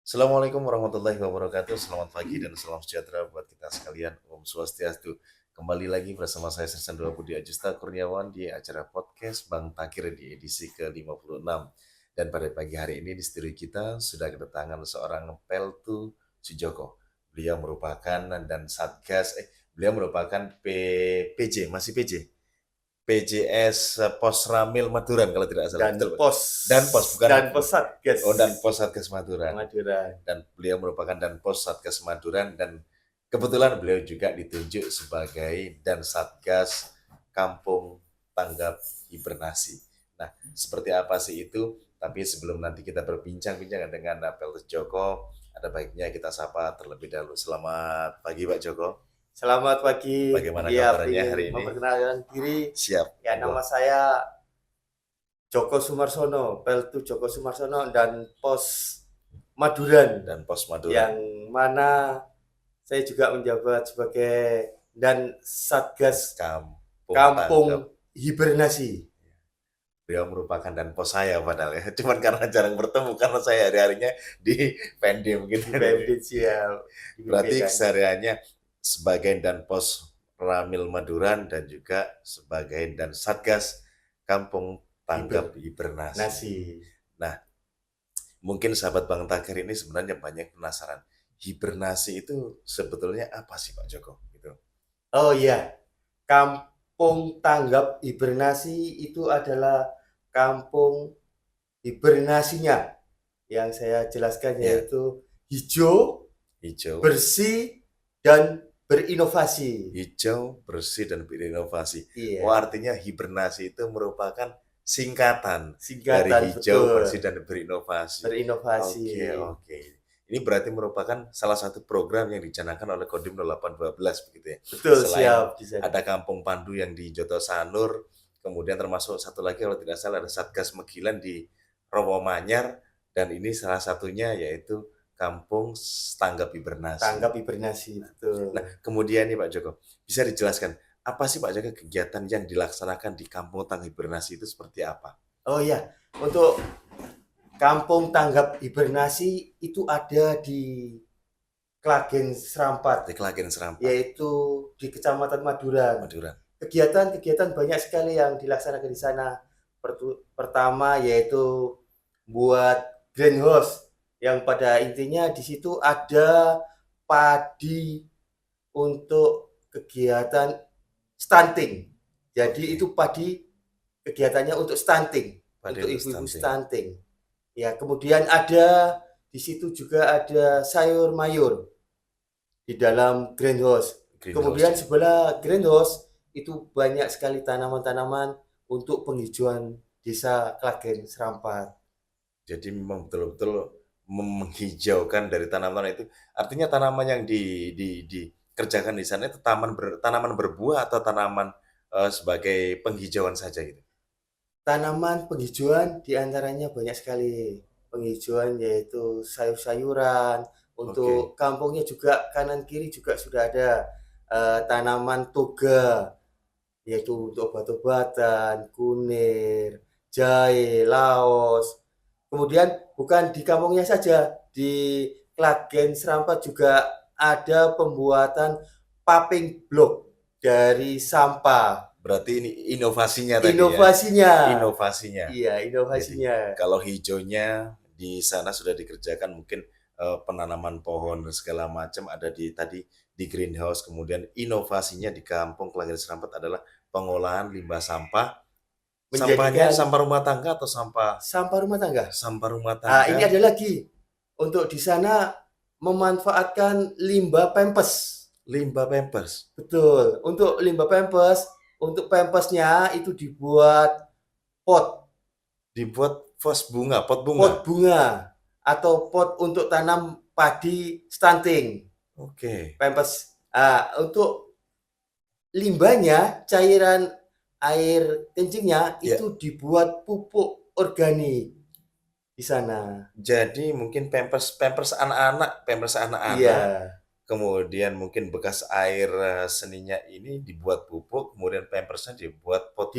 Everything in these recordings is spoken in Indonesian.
Assalamualaikum warahmatullahi wabarakatuh. Selamat pagi dan salam sejahtera buat kita sekalian. Om Swastiastu. Kembali lagi bersama saya Sersan Dua Budi Ajusta Kurniawan di acara podcast Bang Takir di edisi ke-56. Dan pada pagi hari ini di studio kita sudah kedatangan seorang Peltu Sujoko. Beliau merupakan PJ, masih PJ. PJS Pos Ramil Maduran kalau tidak salah. Dan Betul, Pak? pos bukan. dan pos Satgas Dan Pos Satgas Maduran. Maduran. Dan beliau merupakan dan Pos Satgas Maduran dan kebetulan beliau juga ditunjuk sebagai dan Satgas Kampung Tanggap Hibernasi. Nah, seperti apa sih itu? Tapi sebelum nanti kita berbincang-bincang dengan Peltus Joko, ada baiknya kita sapa terlebih dahulu. Selamat pagi Pak Joko. Selamat pagi. Bagaimana kabarnya hari ini? Memperkenalkan diri. Siap. Ya, nama saya Joko Sumarsono, Peltu Joko Sumarsono dan Pos Maduran. Dan Pos Maduran. Yang mana saya juga menjabat sebagai dan Satgas Kampung Hibernasi. Beliau merupakan dan pos saya padahal ya. Cuman karena jarang bertemu karena saya hari-harinya di Pendim gitu. Pendim siap. Berarti kesehariannya sebagai dan pos Ramil Maduran dan juga sebagai dan Satgas Kampung Tanggap Hibernasi. Nah, mungkin sahabat Bang Takir ini sebenarnya banyak penasaran. Hibernasi itu sebetulnya apa sih Pak Joko? Gitu. Oh iya, Kampung Tanggap Hibernasi itu adalah kampung hibernasinya yang saya jelaskan yaitu hijau, bersih, dan berinovasi. Hijau, bersih, dan berinovasi. Iya. Oh, artinya hibernasi itu merupakan singkatan dari hijau, betul, bersih, dan berinovasi. Oke. Ini berarti merupakan salah satu program yang dicanangkan oleh Kodim 0812 begitu ya. Betul, selain siap. Ada Kampung Pandu yang di Joto Sanur, kemudian termasuk satu lagi kalau tidak salah ada Satgas Megilan di Romo-Manyar, dan ini salah satunya yaitu Kampung Tanggap Hibernasi. Tanggap Hibernasi, betul. Nah, kemudian nih Pak Joko, bisa dijelaskan apa sih Pak Joko kegiatan yang dilaksanakan di Kampung Tanggap Hibernasi itu seperti apa? Oh iya, untuk Kampung Tanggap Hibernasi itu ada di Klagen Serampat. Di Klagen Serampat. Yaitu di Kecamatan Maduran. Kegiatan-kegiatan banyak sekali yang dilaksanakan di sana. Pertama yaitu buat greenhouse yang pada intinya di situ ada padi untuk kegiatan stunting. Jadi itu padi kegiatannya untuk stunting, untuk ibu-ibu stunting. Ya, kemudian ada di situ juga ada sayur mayur di dalam greenhouse. Kemudian sebelah greenhouse itu banyak sekali tanaman-tanaman untuk penghijauan desa Klagen Serampat. Jadi memang betul-betul menghijaukan dari tanaman itu. Artinya tanaman yang dikerjakan di sana itu tanaman berbuah atau tanaman sebagai penghijauan saja gitu? Tanaman penghijauan diantaranya banyak sekali penghijauan yaitu sayur-sayuran. Untuk kampungnya juga kanan kiri juga sudah ada tanaman toga yaitu untuk obat-obatan, kunir, jahe, laos. Kemudian bukan di kampungnya saja, di Klagen Serampat juga ada pembuatan paving block dari sampah. Berarti ini inovasinya tadi ya? Inovasinya. Iya, inovasinya. Jadi, kalau hijaunya di sana sudah dikerjakan mungkin penanaman pohon dan segala macam ada di greenhouse. Kemudian inovasinya di Kampung Klagen Serampat adalah pengolahan limbah sampah. Sampahnya sampah rumah tangga atau sampah? Sampah rumah tangga. Sampah rumah tangga. Ini ada lagi. Untuk di sana memanfaatkan limbah Pampers. Limbah Pampers. Betul. Untuk limbah Pampers, untuk Pampersnya itu dibuat pot. Dibuat pot bunga. Pot bunga atau pot untuk tanam padi stunting. Pampers. Untuk limbahnya, cairan air kencingnya itu dibuat pupuk organik di sana. Jadi mungkin Pampers anak-anak. Iya. Kemudian mungkin bekas air seninya ini dibuat pupuk, kemudian Pampersnya dibuat pot.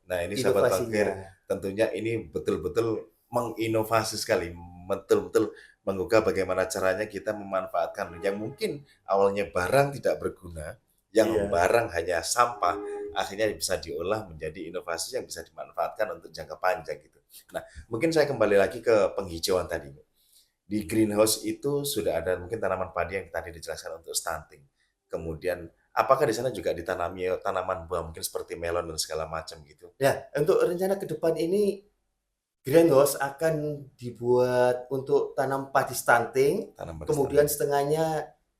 Nah, ini sahabat Takir, tentunya ini betul-betul menginovasi sekali, betul-betul menggugah bagaimana caranya kita memanfaatkan yang mungkin awalnya barang tidak berguna, yang Iya. barang hanya sampah, akhirnya bisa diolah menjadi inovasi yang bisa dimanfaatkan untuk jangka panjang gitu. Nah, mungkin saya kembali lagi ke penghijauan tadi. Di greenhouse itu sudah ada mungkin tanaman padi yang tadi dijelaskan untuk stunting. Kemudian apakah di sana juga ditanami tanaman buah mungkin seperti melon dan segala macam gitu? Ya, untuk rencana ke depan ini greenhouse akan dibuat untuk tanam padi stunting, Tanam padi kemudian stunting. setengahnya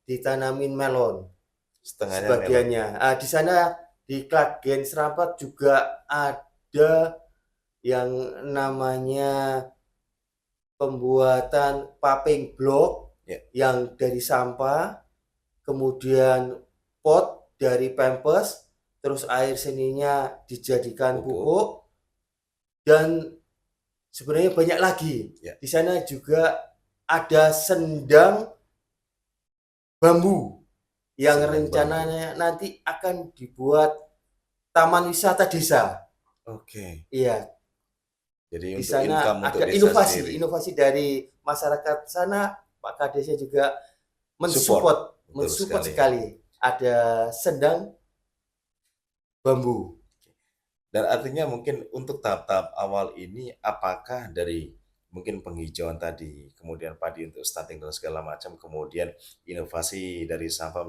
ditanamin melon Setengahnya melon. sebagiannya. Di sana di Klagen Serampat juga ada yang namanya pembuatan paving block Ya, yang dari sampah, kemudian pot dari Pampers, terus air seninya dijadikan pupuk. pupuk, dan sebenarnya banyak lagi. Ya. Di sana juga ada sendang bambu yang Sendang rencananya nanti akan dibuat taman wisata desa. Oke. Iya, Jadi di untuk sana income untuk ada desa inovasi, sendiri. inovasi dari masyarakat sana. Pak Kadesnya juga Support. mensupport, Betul mensupport sekali. sekali. Ada sendang bambu. Dan artinya mungkin untuk tahap-tahap awal ini apakah dari mungkin penghijauan tadi, kemudian padi untuk stunting dan segala macam, kemudian inovasi dari sampah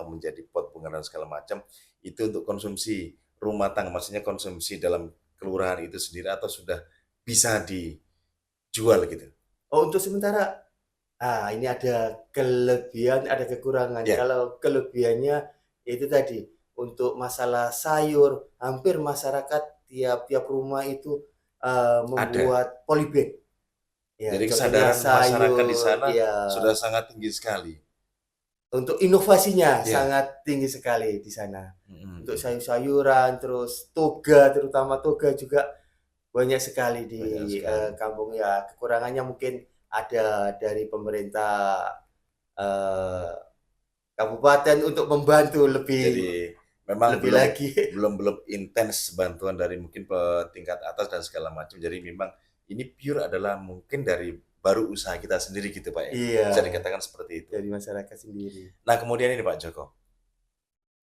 menjadi pot bunga dan segala macam, itu untuk konsumsi rumah tangga, maksudnya konsumsi dalam kelurahan itu sendiri atau sudah bisa dijual gitu? Oh, untuk sementara, ini ada kelebihan, ada kekurangan. Ya, Kalau kelebihannya itu tadi, untuk masalah sayur, hampir masyarakat tiap-tiap rumah itu ada. membuat polybag. Ya, Jadi contohnya kesadaran masyarakat di sayur, sana ya, sudah sangat tinggi sekali. untuk inovasinya Ya. sangat tinggi sekali di sana. Mhm, Untuk mhm. sayur-sayuran, terus toga, terutama toga juga banyak sekali Banyak di sekali. kampung ya. Kekurangannya mungkin ada dari pemerintah eh, kabupaten untuk membantu lebih Jadi memang lebih belum lagi. belum belum intens bantuan dari mungkin tingkat atas dan segala macam. Jadi memang ini pure adalah mungkin dari baru usaha kita sendiri gitu Pak ya. Iya, Bisa dikatakan seperti itu. dari masyarakat sendiri. Nah kemudian ini Pak Joko,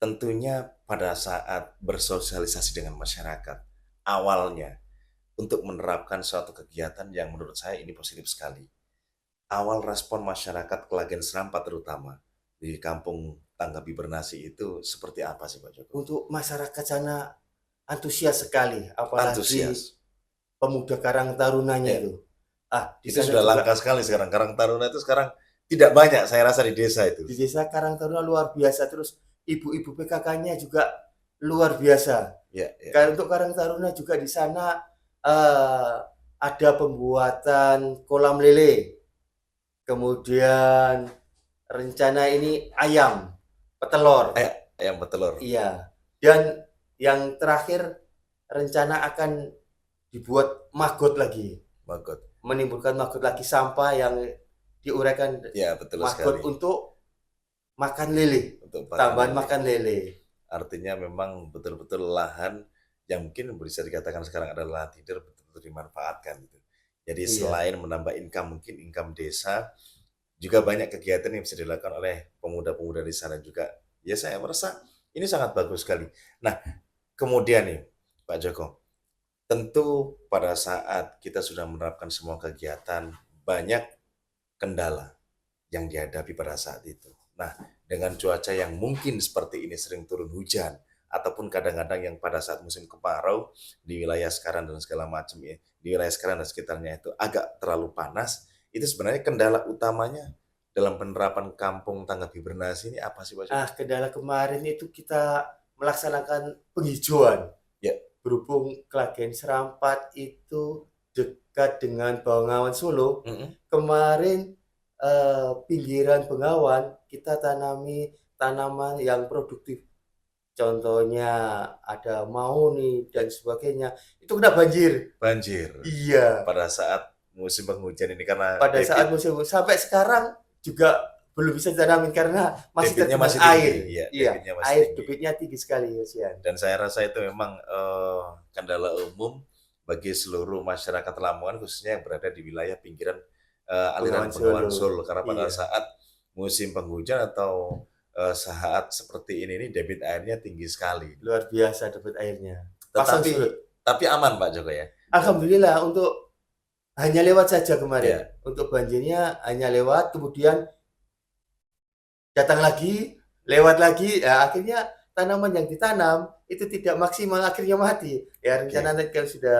tentunya pada saat bersosialisasi dengan masyarakat, awalnya untuk menerapkan suatu kegiatan yang menurut saya ini positif sekali. Awal respon masyarakat Klagen Serampat terutama di kampung Tangga Bibernasi itu seperti apa sih Pak Joko? Untuk masyarakat sana antusias sekali, apalagi Antusias. pemuda Karang Tarunanya Ya, itu. Di itu sana sudah juga langka sekali sekarang. Karang Taruna itu sekarang tidak banyak saya rasa di desa itu. di desa Karang Taruna luar biasa, terus ibu-ibu PKK-nya juga luar biasa. Ya, ya. Kalau untuk Karang Taruna juga di sana ada pembuatan kolam lele, kemudian rencana ini ayam petelur. Ayam petelur. Iya. Dan yang terakhir rencana akan dibuat maggot lagi. Maggot. Menimbulkan maggot lagi, sampah yang diuraikan Ya, betul maggot sekali. untuk makan lele. Untuk Tambahan lele. makan lele. Artinya memang betul-betul lahan yang mungkin bisa dikatakan sekarang adalah tidur betul-betul dimanfaatkan gitu. Jadi Iya. selain menambah income, mungkin income desa, juga banyak kegiatan yang bisa dilakukan oleh pemuda-pemuda di sana juga. Ya saya merasa ini sangat bagus sekali. Nah, kemudian nih Pak Joko, tentu pada saat kita sudah menerapkan semua kegiatan, banyak kendala yang dihadapi pada saat itu. Nah, dengan cuaca yang mungkin seperti ini sering turun hujan, ataupun kadang-kadang yang pada saat musim kemarau di wilayah sekarang dan segala macam ya, di wilayah sekarang dan sekitarnya itu agak terlalu panas, itu sebenarnya kendala utamanya dalam penerapan kampung tangga hibernasi ini apa sih Pak Joko? Kendala kemarin itu kita melaksanakan penghijauan. Ya, Berhubung Klagen Serampat itu dekat dengan Bengawan Solo, mhm, kemarin pinggiran Bengawan kita tanami tanaman yang produktif. Contohnya ada mahoni dan sebagainya. Itu kena banjir. banjir Iya, pada saat musim penghujan ini karena pada saat musim sampai sekarang juga belum bisa ditanamin karena masih debitnya tergenang masih tinggi, air. ya Iya, debitnya masih air tinggi. debitnya tinggi sekali, Yosian. Dan saya rasa itu memang kendala umum bagi seluruh masyarakat Lamongan khususnya yang berada di wilayah pinggiran aliran Bengawan Bengawan Solo. Solo karena pada Iya, saat musim penghujan atau saat seperti ini debit airnya tinggi sekali. luar biasa dapat airnya. Pasang Tetapi surut. aman Pak Joko ya. Alhamdulillah untuk hanya lewat saja kemarin. Ya, Untuk banjirnya hanya lewat, kemudian datang lagi, lewat lagi, ya akhirnya tanaman yang ditanam itu tidak maksimal, akhirnya mati. Ya rencana oke. nanti kalau sudah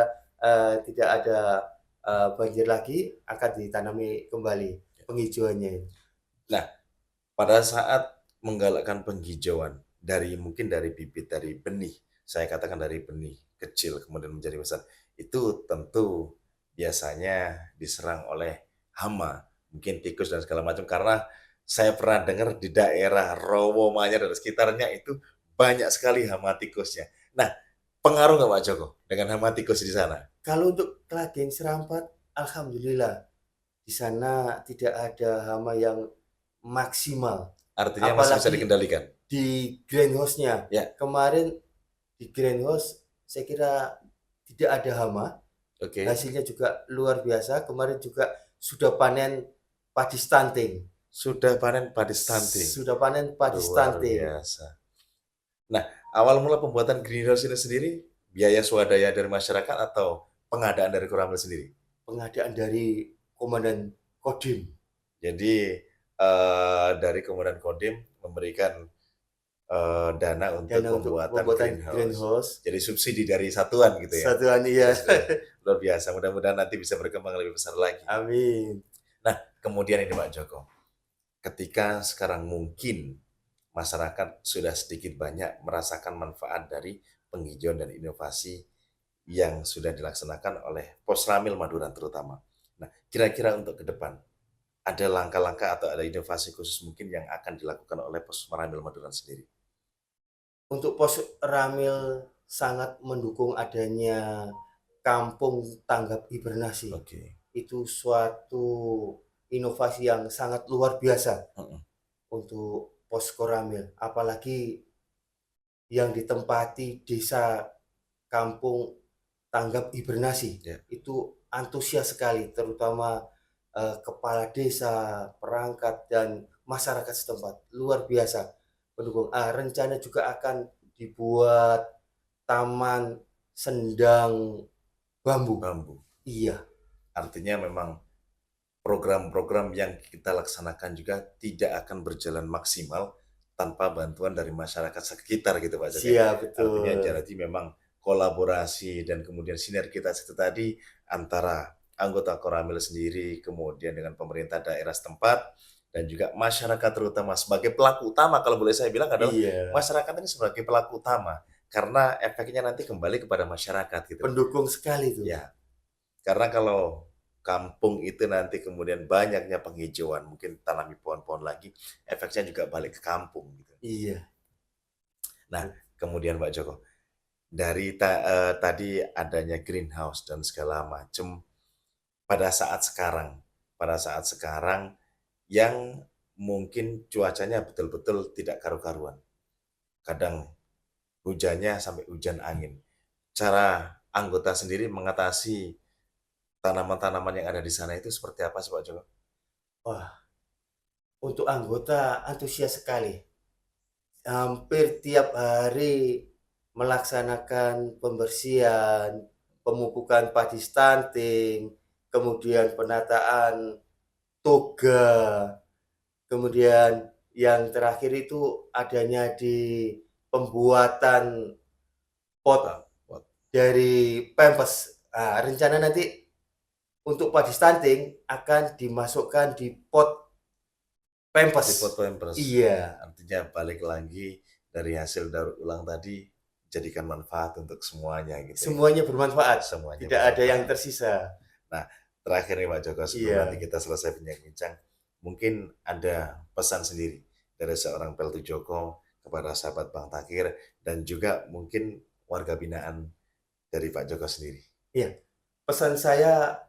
tidak ada banjir lagi akan ditanami kembali penghijauannya. Nah, pada saat menggalakkan penghijauan mungkin dari bibit dari benih, saya katakan dari benih kecil kemudian menjadi besar, itu tentu biasanya diserang oleh hama, mungkin tikus dan segala macam karena saya pernah dengar di daerah Rowomanyar dan sekitarnya itu banyak sekali hama tikusnya. Nah, pengaruh nggak Pak Joko dengan hama tikus di sana? Kalau untuk Klaten Serampat, alhamdulillah di sana tidak ada hama yang maksimal. Artinya masih bisa Apalagi dikendalikan. di greenhouse-nya. Ya, Kemarin di greenhouse saya kira tidak ada hama, oke. hasilnya juga luar biasa. Kemarin juga sudah panen padi stunting. Sudah panen padi stunting. Sudah panen padi Luar stunting. biasa. Nah, awal mula pembuatan greenhouse ini sendiri, biaya swadaya dari masyarakat atau pengadaan dari Koramil sendiri? Pengadaan dari Komandan Kodim. Jadi, dari Komandan Kodim memberikan dana untuk Dana untuk pembuatan pembuatan greenhouse. greenhouse. Jadi subsidi dari satuan gitu ya? Satuan iya. Luar biasa, mudah-mudahan nanti bisa berkembang lebih besar lagi. Amin. Nah, kemudian ini Pak Joko, ketika sekarang mungkin masyarakat sudah sedikit banyak merasakan manfaat dari penghijauan dan inovasi yang sudah dilaksanakan oleh Posramil Madura terutama. Nah, kira-kira untuk ke depan, ada langkah-langkah atau ada inovasi khusus mungkin yang akan dilakukan oleh Posramil Madura sendiri? Untuk Pos Ramil sangat mendukung adanya kampung tanggap hibernasi. Oke. Itu suatu inovasi yang sangat luar biasa Mm-mm. untuk Posko Ramil. Apalagi yang ditempati desa kampung tanggap hibernasi. Ya. Itu antusias sekali, terutama kepala desa, perangkat, dan masyarakat setempat. Luar biasa pendukung. Rencana juga akan dibuat taman sendang bambu. Bambu. Iya, Artinya memang program-program yang kita laksanakan juga tidak akan berjalan maksimal tanpa bantuan dari masyarakat sekitar gitu Pak Joko. siap betul. Artinya jadi memang kolaborasi dan kemudian sinergitas itu tadi antara anggota Koramil sendiri, kemudian dengan pemerintah daerah setempat, dan juga masyarakat terutama sebagai pelaku utama kalau boleh saya bilang adalah Iya, masyarakat ini sebagai pelaku utama karena efeknya nanti kembali kepada masyarakat gitu. pendukung sekali tuh. Ya, karena kalau kampung itu nanti kemudian banyaknya penghijauan, mungkin tanami pohon-pohon lagi, efeknya juga balik ke kampung gitu. Iya. Nah, kemudian Pak Joko, dari tadi adanya greenhouse dan segala macam pada saat sekarang yang mungkin cuacanya betul-betul tidak karu-karuan. Kadang hujannya sampai hujan angin. Cara anggota sendiri mengatasi tanaman-tanaman yang ada di sana itu seperti apa sih Pak Joko? Wah, untuk anggota antusias sekali. Hampir tiap hari melaksanakan pembersihan, pemupukan padi stunting, kemudian penataan toga, kemudian yang terakhir itu adanya di pembuatan pot Pot. dari Pampers. Rencana nanti untuk padi stunting akan dimasukkan di pot Pampers. Di pot pampers. Iya, Artinya balik lagi dari hasil daur ulang tadi jadikan manfaat untuk semuanya gitu. semuanya bermanfaat. Semuanya Tidak ada bermanfaat. yang tersisa. Nah, terakhir nih Pak Joko sebelum Iya. nanti kita selesai bincang-bincang, mungkin ada pesan sendiri dari seorang Peltu Joko kepada sahabat Bang Takir dan juga mungkin warga binaan dari Pak Joko sendiri. Iya. Pesan saya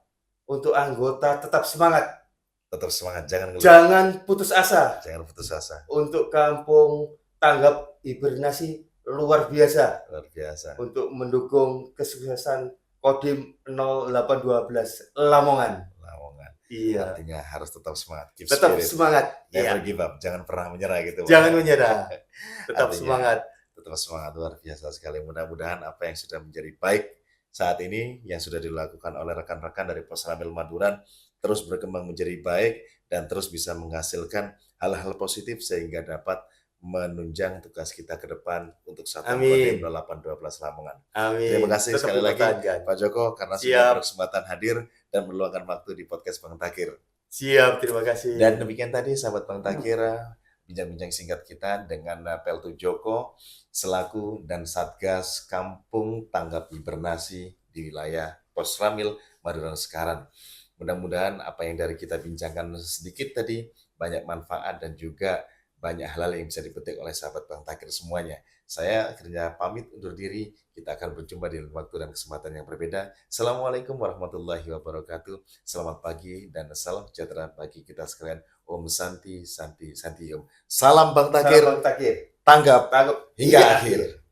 untuk anggota tetap semangat. Tetap semangat, jangan ngeluh, Jangan putus asa. jangan putus asa. Untuk kampung tanggap hibernasi luar biasa Luar biasa. untuk mendukung kesuksesan Kodim 0812 Lamongan. Lamongan. Iya. Artinya harus tetap semangat, keep Tetap spirit, semangat. never Iya. give up, jangan pernah menyerah gitu. Pak. Jangan menyerah. Tetap Artinya, semangat. Tetap semangat, luar biasa sekali. Mudah-mudahan apa yang sudah menjadi baik saat ini, yang sudah dilakukan oleh rekan-rekan dari Pos Ramil Maduran, terus berkembang menjadi baik dan terus bisa menghasilkan hal-hal positif sehingga dapat menunjang tugas kita ke depan untuk Satuan Amin. Kodim 0812 Lamongan. Amin. Terima kasih Tetap sekali lagi dipertahankan. Pak Joko karena sudah Siap. berkesempatan hadir dan meluangkan waktu di podcast Bang Takir. Siap, terima kasih. Dan demikian tadi sahabat Bang Takir, bincang-bincang singkat kita dengan Peltu Joko selaku dan Satgas Kampung Tanggap Hibernasi di wilayah Pos Ramil Maduran Sekaran. Mudah-mudahan apa yang dari kita bincangkan sedikit tadi banyak manfaat dan juga banyak hal yang bisa dipetik oleh sahabat Bang Takir semuanya. Saya akhirnya pamit undur diri. Kita akan berjumpa di waktu dan kesempatan yang berbeda. Assalamualaikum warahmatullahi wabarakatuh. Selamat pagi dan salam sejahtera bagi kita sekalian. Om Santi, Santi, Santi Om. Salam Bang Takir. Salam Bang Takir. Tanggap Tanggap hingga hingga akhir. akhir.